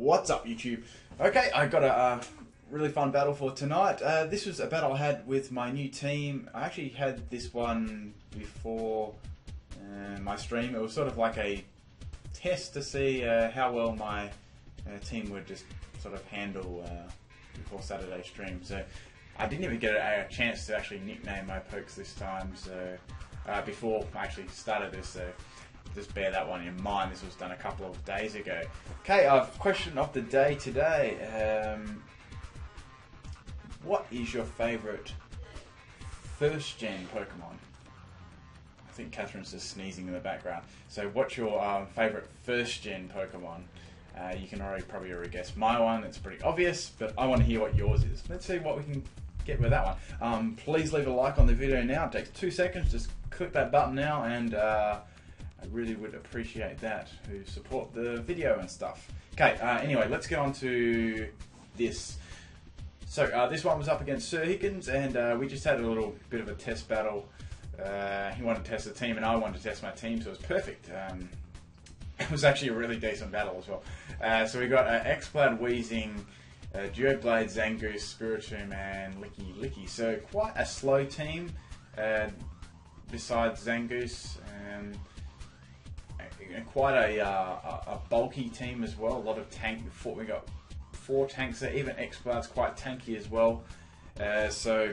What's up, YouTube? Okay, I got a really fun battle for tonight. This was a battle I had with my new team. I actually had this one before my stream. It was sort of like a test to see how well my team would just sort of handle before Saturday's stream. So I didn't even get a chance to actually nickname my pokes this time. So before I actually started this, so just bear that one in mind. This was done a couple of days ago. Okay, question of the day today. What is your favourite first gen Pokemon? I think Catherine's just sneezing in the background. So what's your favourite first gen Pokemon? You can probably already guess my one. It's pretty obvious, but I want to hear what yours is. Let's see what we can get with that one. Please leave a like on the video now. It takes 2 seconds. Just click that button now, and I really would appreciate that, who support the video and stuff. Okay, anyway, let's get on to this. So this one was up against Sir Higgins, and we just had a little bit of a test battle. He wanted to test the team, and I wanted to test my team, so it was perfect. It was actually a really decent battle as well. So we got X-Cloud, Weezing, Geoblade, Zangoose, Spiritomb, and Licky. So quite a slow team, besides Zangoose. Quite a bulky team as well. A lot of tank. We got 4 tanks there. Even X-Cloud's quite tanky as well. So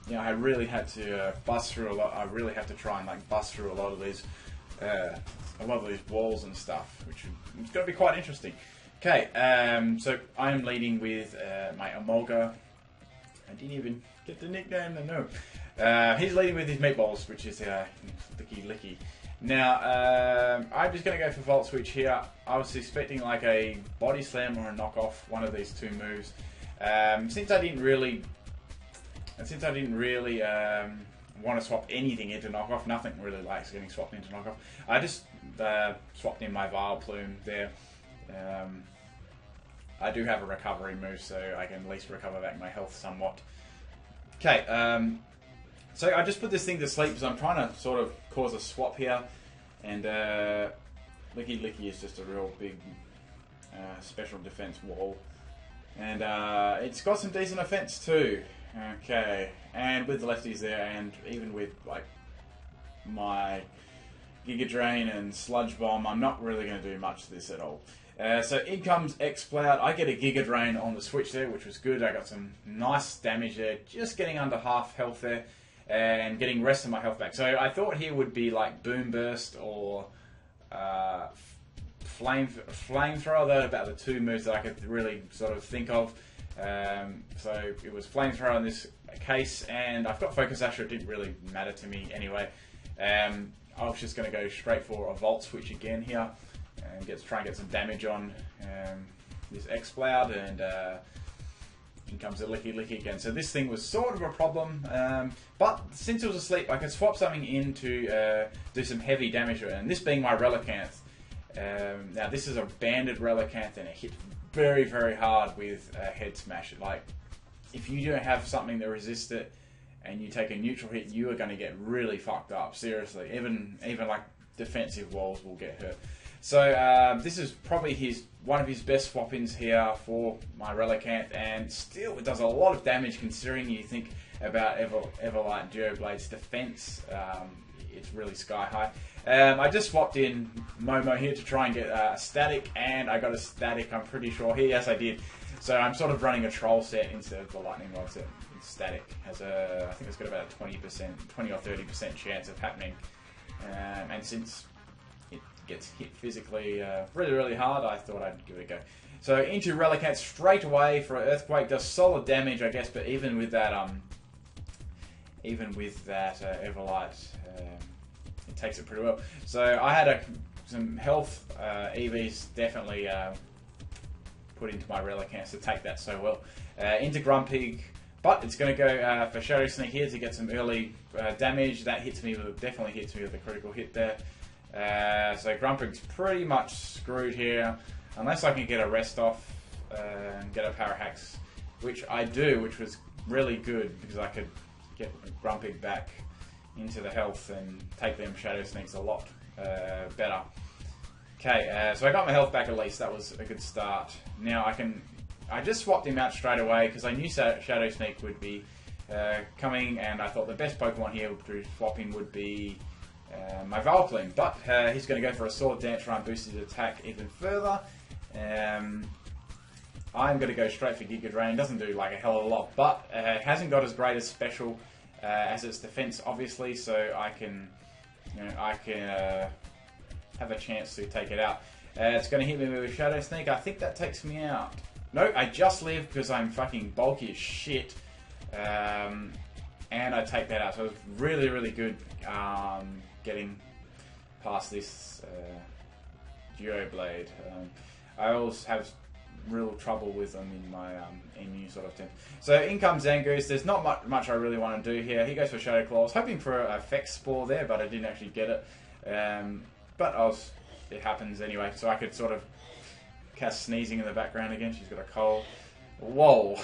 you know, I really had to bust through a lot. I really have to try and bust through a lot of these walls and stuff, which is going to be quite interesting. Okay, so I am leading with my Emolga. I didn't even get the nickname. No, he's leading with his meatballs, which is Licky. Now, I'm just going to go for Volt Switch here. I was expecting like a Body Slam or a Knockoff, one of these two moves. Since I didn't really want to swap anything into Knockoff, nothing really likes getting swapped into Knockoff. I just swapped in my Vileplume there. I do have a recovery move, so I can at least recover back my health somewhat. Okay, so I just put this thing to sleep because I'm trying to sort of cause a swap here, and Licky is just a real big special defense wall, and it's got some decent offense too. Okay, and with the lefties there, and even with like my Giga Drain and Sludge Bomb, I'm not really going to do much to this at all. So in comes X-Cloud. I get a Giga Drain on the switch there, which was good. I got some nice damage there, just getting under half health there, and getting the rest of my health back. So I thought he would be like Boom Burst or Flamethrower. Those are about the 2 moves that I could really sort of think of. So it was Flamethrower in this case, and I've got Focus Asher. It didn't really matter to me anyway. I was just going to go straight for a Volt Switch again here, and try and get some damage on this X-Cloud, and in comes a Licky again. So this thing was sort of a problem, but since it was asleep, I could swap something in to do some heavy damage to it, and this being my Relicanth. Now this is a banded Relicanth, and it hit very, very hard with Head Smash. Like, if you don't have something that resists it, and you take a neutral hit, you are going to get really fucked up. Seriously, even like defensive walls will get hurt. So this is probably one of his best swap-ins here for my Relicanth, and still it does a lot of damage considering you think about Everlight Geoblade's defense. It's really sky high. I just swapped in Momo here to try and get a static, and I got a static, I'm pretty sure here. Yes, I did. So I'm sort of running a troll set instead of the lightning rod set. It's static. I think it's got about a 20% or 30% chance of happening. And since it gets hit physically really hard, I thought I'd give it a go. So into Relicanth straight away for an Earthquake. Does solid damage, I guess, but even with that Everlight, it takes it pretty well. So I had some health EVs definitely put into my Relicanth to take that so well. Into Grumpig, but it's going to go for Shadow Sneak here to get some early damage. That definitely hits me with a critical hit there. So Grumpig's pretty much screwed here, unless I can get a rest off and get a Parahax, which I do, which was really good because I could get Grumpig back into the health and take them Shadow Sneaks a lot better. Okay, so I got my health back at least. That was a good start. Now I just swapped him out straight away because I knew Shadow Sneak would be coming, and I thought the best Pokemon here to swap in would be my Vileplume. But he's going to go for a Sword Dance try and boost his attack even further. I'm going to go straight for Giga Drain. Doesn't do like a hell of a lot, but hasn't got as great a special as its defense, obviously. So I can have a chance to take it out. It's going to hit me with a Shadow Sneak. I think that takes me out. No, I just live because I'm fucking bulky as shit. And I take that out. So it's really, really good getting past this Geoblade. I always have real trouble with them in my NU sort of team. So in comes Zangoose. There's not much I really want to do here. He goes for Shadow Claw. I was hoping for a Fex Spore there, but I didn't actually get it. But it happens anyway. So I could sort of cast Sneezing in the background again. She's got a cold. Whoa.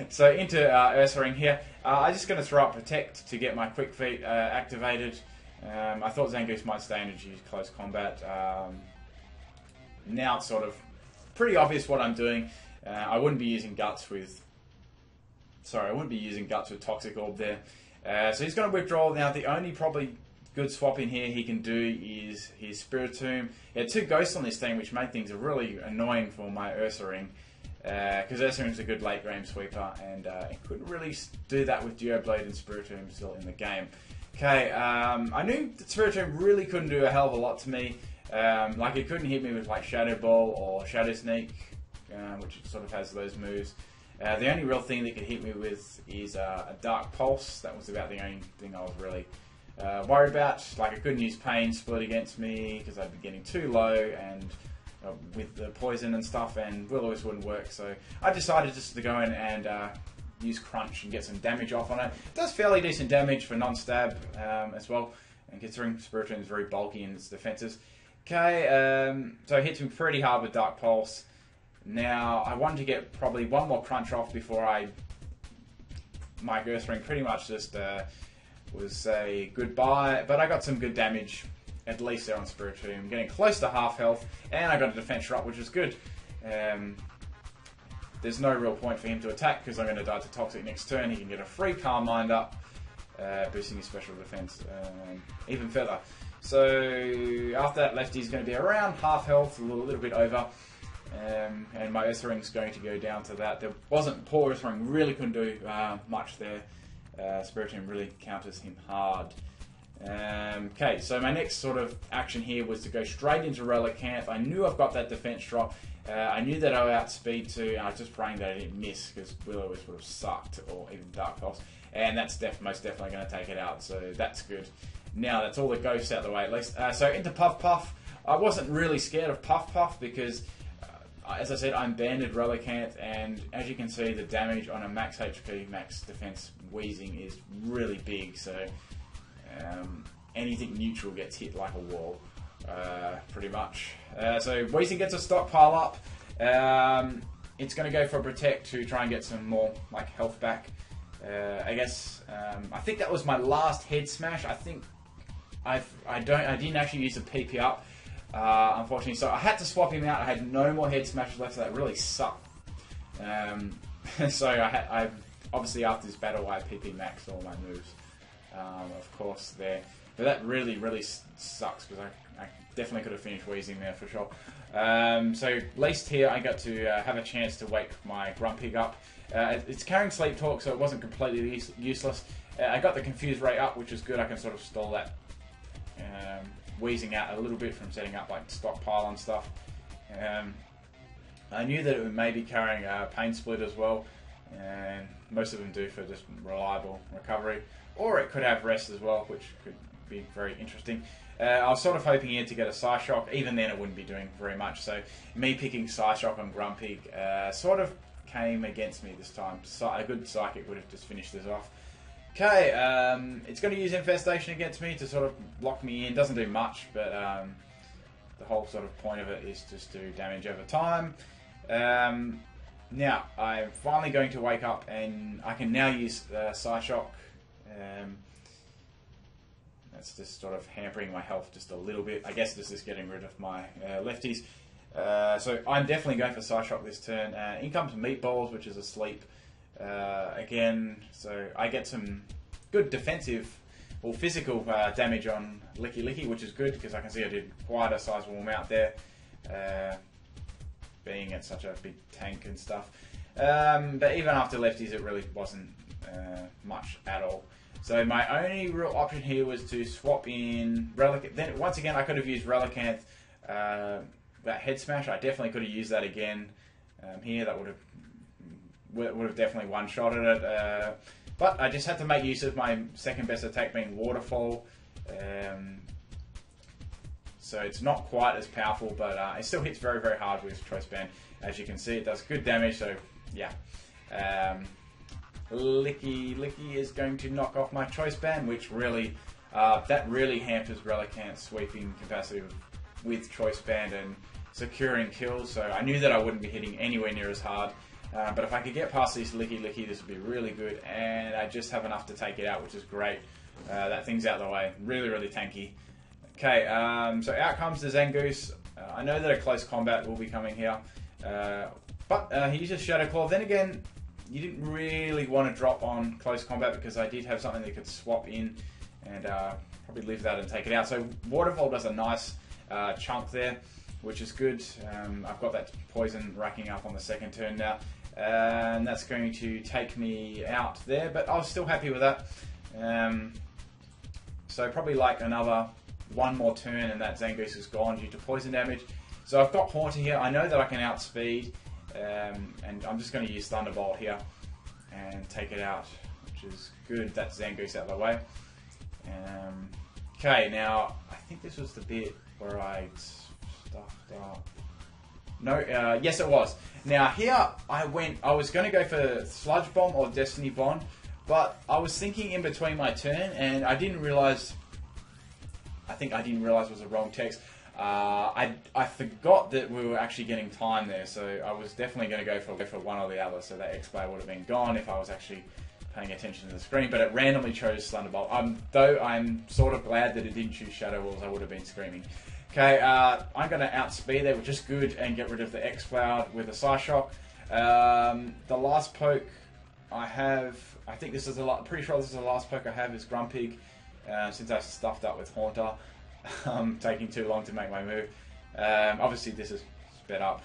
So into Ursaring here. I'm just going to throw up Protect to get my Quick Feet activated. I thought Zangoose might stay in close combat. Now it's sort of pretty obvious what I'm doing. I wouldn't be using Guts with... Sorry, I wouldn't be using Guts with Toxic Orb there. So he's going to withdraw. Now the only probably good swap in here he can do is his Spiritomb. He had 2 Ghosts on this thing, which made things really annoying for my Ursaring. Because Ursaring's a good late game sweeper, and he couldn't really do that with Geoblade and Spiritomb still in the game. Okay, I knew that Spiritomb really couldn't do a hell of a lot to me. Like it couldn't hit me with like Shadow Ball or Shadow Sneak, which sort of has those moves. The only real thing that could hit me with is a Dark Pulse. That was about the only thing I was really worried about. Like I couldn't use Pain Split against me because I'd be getting too low and with the poison and stuff, and Will-O-Wisp wouldn't work. So I decided just to go in and use Crunch and get some damage off on it. It does fairly decent damage for non-stab as well, and considering Spiritomb is very bulky in its defenses. Okay, so it hits me pretty hard with Dark Pulse. Now, I wanted to get probably one more Crunch off before my Ursaring pretty much just was say goodbye, but I got some good damage, at least there on Spiritomb, getting close to half health, and I got a defense drop, which is good. There's no real point for him to attack because I'm going to die to Toxic next turn. He can get a free Calm Mind up, boosting his special defense even further. So after that, Lefty's going to be around half health, a little bit over, and my Ursaring's going to go down to that. There wasn't, poor Ursaring really couldn't do much there. Spiritomb really counters him hard. Okay, so my next sort of action here was to go straight into Relicanth. I knew I've got that defense drop. I knew that I outspeed too, and I was just praying that I didn't miss because Will-O-Wisp would have sucked, or even Dark Pulse. And that's most definitely going to take it out, so that's good. Now that's all the ghosts out of the way at least. So into Puff Puff. I wasn't really scared of Puff Puff because, as I said, I'm banded Relicanth, and as you can see, the damage on a max HP, max defense Wheezing is really big. So anything neutral gets hit like a wall, pretty much. So Wheezing gets a stockpile up. It's going to go for a Protect to try and get some more like health back. I guess I think that was my last Head Smash. I think I didn't actually use the PP up, unfortunately. So I had to swap him out. I had no more Head Smashes left, so that really sucked. So I obviously after this battle I PP maxed all my moves, of course there. But that really sucks because I definitely could have finished Wheezing there for sure. So at least here I got to have a chance to wake my Grumpig up. It's carrying Sleep Talk, so it wasn't completely useless. I got the Confuse Ray up, which is good. I can sort of stall that Wheezing out a little bit from setting up like stockpile and stuff. I knew that it may be carrying Pain Split as well, and most of them do for just reliable recovery. Or it could have Rest as well, which could be very interesting. I was sort of hoping here to get a Psyshock. Even then it wouldn't be doing very much, so me picking Psyshock on Grumpig sort of came against me this time. A good Psychic would have just finished this off. Okay, it's going to use Infestation against me to sort of lock me in. Doesn't do much, but the whole sort of point of it is just to damage over time. Now, I'm finally going to wake up and I can now use Psyshock. That's just sort of hampering my health just a little bit. I guess this is getting rid of my lefties. So I'm definitely going for Psyshock this turn. In comes Meatballs, which is asleep again. So I get some good defensive or physical damage on Licky Licky, which is good because I can see I did quite a sizable amount there, being at such a big tank and stuff. But even after lefties, it really wasn't much at all. So my only real option here was to swap in Relicanth. Then once again, I could have used Relicanth. That head smash, I definitely could have used that again here. That would have definitely one-shotted it. But I just had to make use of my second best attack being Waterfall. So it's not quite as powerful, but it still hits very, very hard with Choice Band. As you can see, it does good damage, so yeah. Licky Licky is going to knock off my Choice Band, which really, that really hampers Relicanth's sweeping capacity with Choice Band and securing kills. So I knew that I wouldn't be hitting anywhere near as hard. But if I could get past this Licky Licky, this would be really good. And I just have enough to take it out, which is great. That thing's out of the way. Really, really tanky. Okay, so out comes the Zangoose. I know that a close combat will be coming here. But he uses Shadow Claw. Then again, you didn't really want to drop on close combat because I did have something that could swap in and probably leave that and take it out. So Waterfall does a nice chunk there, which is good. I've got that poison racking up on the second turn now. And that's going to take me out there, but I was still happy with that. So probably like another one more turn and that Zangoose is gone due to poison damage. So I've got Haunter here. I know that I can outspeed, and I'm just going to use Thunderbolt here and take it out, which is good. That's Zangoose out of the way. Okay, now I think this was the bit where I stuffed up. No, yes it was. Now here I was going to go for Sludge Bomb or Destiny Bond, but I was thinking in between my turn and I didn't realise, was the wrong text. I forgot that we were actually getting time there, so I was definitely going to go for one or the other, so that X-Blade would have been gone if I was actually paying attention to the screen, but it randomly chose Thunderbolt. Though I'm sort of glad that it didn't choose Shadow Walls, I would have been screaming. Okay, I'm going to outspeed there, which is good, and get rid of the X-Cloud with a Psyshock. The last poke I have, I think this is pretty sure this is the last poke I have, is Grumpig, since I stuffed up with Haunter. Taking too long to make my move. Obviously this is sped up.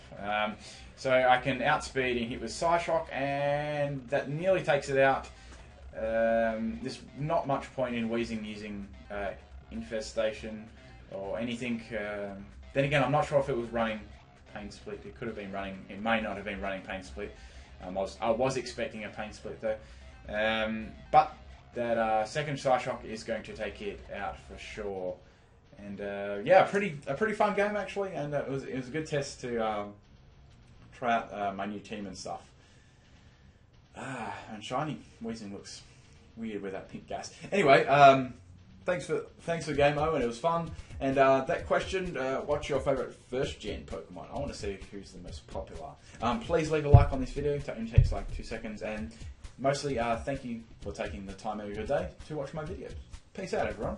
So I can outspeed and hit with Psyshock, and that nearly takes it out. There's not much point in Weezing using Infestation or anything. Then again, I'm not sure if it was running Pain Split. It could have been running, it may not have been running Pain Split. I was expecting a Pain Split though. But that second Psyshock is going to take it out for sure. And yeah, a pretty fun game actually, and it was a good test to try out my new team and stuff. And shiny Weezing looks weird with that pink gas. Anyway, thanks for Game O, and it was fun. And that question, what's your favourite first-gen Pokemon? I want to see who's the most popular. Please leave a like on this video. It only takes like 2 seconds. And mostly, thank you for taking the time out of your day to watch my videos. Peace out, everyone.